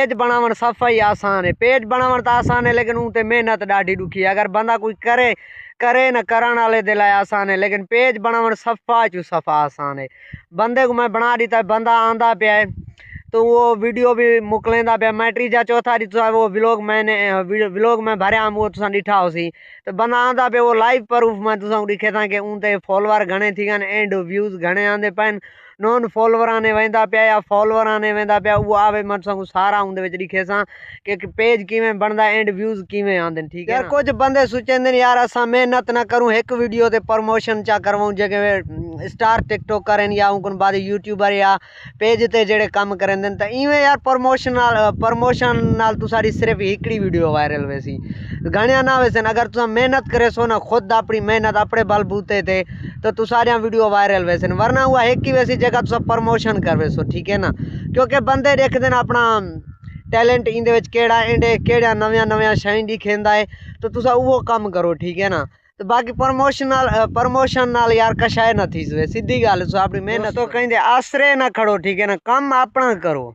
Page बनावन सफ़ाई आसान है, पेज बनावन तो आसान है लेकिन उन ते मेहनत ॾाढी ॾुखी है। अगर बंदा कोई करे न करण वाले दे लाए आसान है, लेकिन पेज बनावन सफ़ा चू सफ़ा आसान है। बंदे को मैं बना दिता है, बंदा आंदा पे है तो वो वीडियो भी मोकलेंदा पे। मैं टीजा चौथा डी वो व्लॉग में भरिया वो तुसा ॾिठा होसी तो बंदा आंदा पे वो लाइव प्रूफ मैं तुसा दिखे था कि उन ते फॉलोवर घणे थी गए एंड व्यूज़ घणे आंदे पैन। नॉन फॉलोवर आने वेंदा पे या फॉलोवर आने वेंदा पे वो आवे मैं तुसा सारा उन विच दिखे सा कि पेज किवें बनदा एंड व्यूज़ किवें आंदे। ठीक है यार, कुछ बंदे सोचेंदे यार असा मेहनत ना करूं एक वीडियो ते प्रमोशन चा करवाऊं जेके स्टार टिकटॉकर या उनकों बाद यूट्यूबर या पेज ते जेड़े काम करेंदे तो इवें यार प्रमोशन नाल तुसारी सिर्फ एकड़ी वीडियो वायरल वेसी घणिया ना वेसन। अगर तुसा मेहनत करे सो ना खुद अपनी मेहनत अपने बलबूते ते तो तुसारियां वीडियो वायरल वेसन, वरना हुआ एक ही वैसी जगह तुसा प्रमोशन करवे सो। ठीक है ना, क्योंकि बंदे देखते ना अपना टैलेंट इंदे विच केड़ा इंडे केड़ा नव्या शैं दिखेंदा है तो तुसा वो काम करो। ठीक है ना, तो बाकी प्रमोशन नाल यार कशाय ना थी सीधी गल सो अपनी मेहनत तो कहीं दे आसरे ना खड़ो। ठीक है ना, काम अपना करो,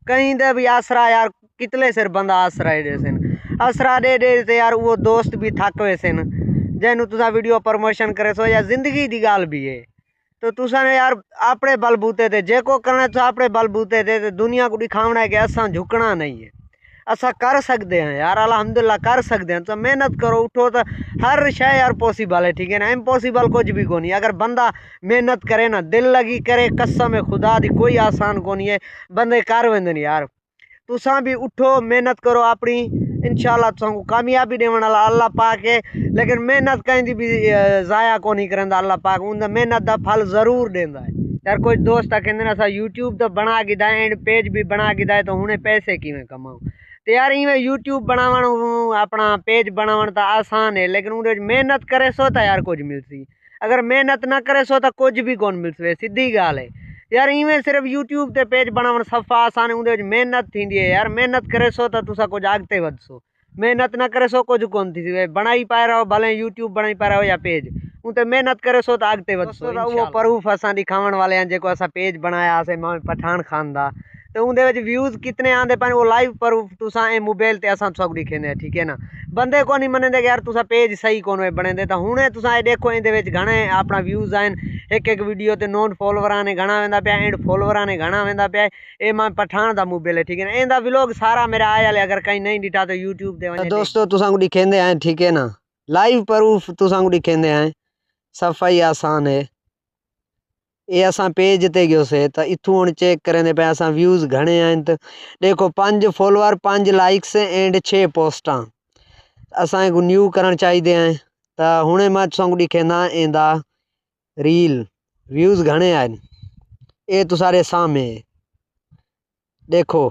कहीं दे भी आसरा यार कितले सिर बंदा आसरा दे सन, आसरा दे ते यार वो दोस्त भी थक वेसन जैनू तुसा वीडियो प्रमोशन करे सो या जिंदगी दी गाल भी है तो तुसा ने यार अपने बलबूते ते जेको करना है अपने बलबूते ते दुनिया को दिखावना है कि असा झुकना नहीं है, असा कर सकते हैं यार, अल्हम्दुलिल्लाह कर सकते हैं। तो मेहनत करो, उठो तो हर शय यार पॉसिबल है। ठीक है ना, इम्पॉसिबल कुछ भी कोनी। अगर बंदा मेहनत करे ना दिल लगी करे कसम है खुदा दी कोई आसान कोनी है, बंदे कर वेंदन यार। तुसा भी उठो मेहनत करो अपनी, इंशाल्लाह तुसांको कामयाबी देवन वाला अल्लाह पाक है। लेकिन मेहनत कहीं भी ज़ाया को नहीं करंदा अल्लाह पाक, उन मेहनत का फल जरूर देंदा है यार। कोई दोस्त कहते असा यूट्यूब तो बना के दाए एंड पेज भी बना के दाए तो हुणे पैसे किवें कमाऊं तो यार इवें यूट्यूब बनावण अपना पेज बनावण तो आसान है लेकिन उन मेहनत करे सो तो यार कुछ मिलसी, अगर मेहनत ना करे सो तो कुछ भी कौन मिलसे, सीधी गाल है यार। इवें सिर्फ यूट्यूब ते पेज बनावण सफ़ा आसान है, उन मेहनत थींदी है यार। मेहनत करे सो तो तुसा कुछ अगते वधसो, मेहनत ना करे सो कुछ कोन थी बनाई पाए रहो, भले यूट्यूब बनाई पाए रहो या पेज उते मेहनत करे सो तो अगते वधसो। वो प्रूफ असा दिखावण वाले हैं जेको असा पेज बनाया से पठान खान दा तो उन व्यूज़ कितने आंदे पाए वो लाइव प्रूफ तुसा ए मोबाइल ते असा सब दिखेंदे। ठीक है ना, बंदे को नहीं मनेंदे यार तुसा पेज सही कौन बनेंदे तो हुणे तुसा ए देखो इंदे घणे अपना व्यूज़ आइन एक वीडियो ते नॉन फॉलोवर ने घना वेंदा पे एंड फॉलोवर ने घना वेंदा पे। ए मैं पठान दा मोबाइल है। ठीक है ना, इंदा व्लॉग सारा मेरा आया ले, अगर कहीं नहीं दिखा तो यूट्यूब दे वने दोस्तों तुसा को दिखेंदे हैं। ठीक है ना, लाइव प्रूफ तुसा को दिखेंदे हैं, सफाई आसान है। ये असा पेज ते गयो से तो इथू हुण चेक करेंदे पे असा व्यूज़ घणे हैं तो देखो 5 फॉलोवर 5 लाइक्स एंड 6 पोस्टां असा को न्यू करन चाहिए हैं तो हुणे मैं तुसा को दिखेंदा इंदा रील व्यूज़ घणे हैं ये तुसारे सामने देखो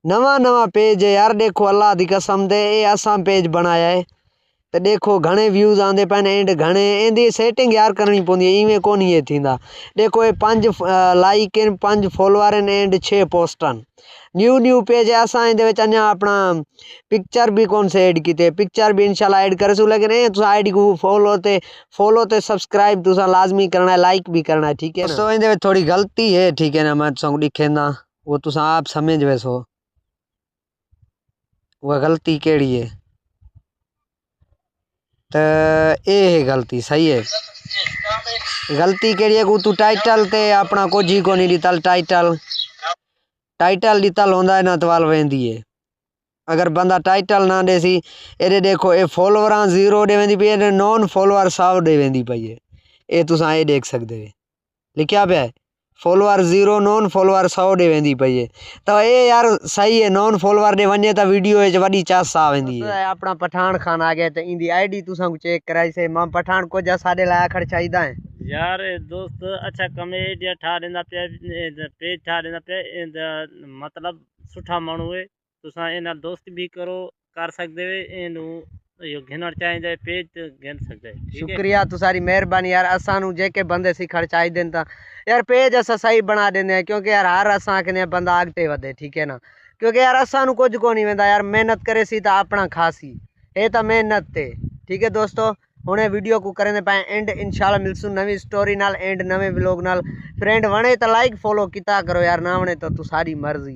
नवा पेज है यार। देखो अल्लाह दी कसम दे ये असा पेज बनाया है तो देखो घणे व्यूज़ आंदे पैन एंड घणे इंदी सेटिंग यार करनी पौंदी है, इवें कोनी ये थींदा। देखो ये 5 लाइक 5 फॉलोवर एंड 6 पोस्टन न्यू पेज है। असा इंदे विच अञा अपना पिक्चर भी कौन से ऐड कीते, पिक्चर भी इंशाल्लाह ऐड करसू लेकिन ये तुसा आईडी को फॉलो ते सब्सक्राइब तुसा लाजमी करना है, लाइक भी करना है। ठीक है ना, तो इंदे विच थोड़ी गलती है। ठीक है ना, मैं तुसा को दिखेंदा वो तुसा आप समझ वैसो वह गलती केड़ी है तो ये गलती सही है। गलती केड़ी है को तू टाइटल ते अपना कुछ ही को नहीं दिता, टाइटल दितल होंदा है ना तो वाल वेंदी है। अगर बंदा टाइटल ना देसी ये देखो ये फॉलोवर 0 दे वेंदी पई है, नॉन फॉलोवर 100 दे वेंदी पई है। ये तुसा ये देख सकते हो लिखा पे है फॉलोवर 0 नॉन फॉलोवर 100 दे वेंदी पई है तो ये यार सही है। नॉन फॉलोवर दे वने तो वीडियो वडी चास आ वेंदी है। अपना पठान खान आ गया तो इंदी आईडी तुसा को चेक कराई से मां पठान को जा साडे लाया खड़ चाहिदा है यार दोस्त अच्छा कमेडिया ठा देंदा पे पेज ठा देंदा पे मतलब सुठा मानू है तुसा इना दोस्त भी करो कर सकदे वे इनु यो घिनर चाहिए पेज घिन सकदे। शुक्रिया तुसारी मेहरबानी यार। असानू जेके बंदे सिखड़ चाहिए ता यार पेज असा सही बना देने हैं क्योंकि यार हर असा आखने बंदा आगते वधे। ठीक है ना, क्योंकि यार असानू कुछ को नहीं वेंदा यार, मेहनत करे सी तो अपना खासी ये तो मेहनत ते। ठीक है दोस्तों, हुणे वीडियो को करेंदे पाए एंड इंशाल्लाह मिलसू नवी स्टोरी नाल एंड नवे व्लॉग नाल। फ्रेंड वणे तो लाइक फॉलो किता करो यार, ना वणे तो तुसारी मर्जी।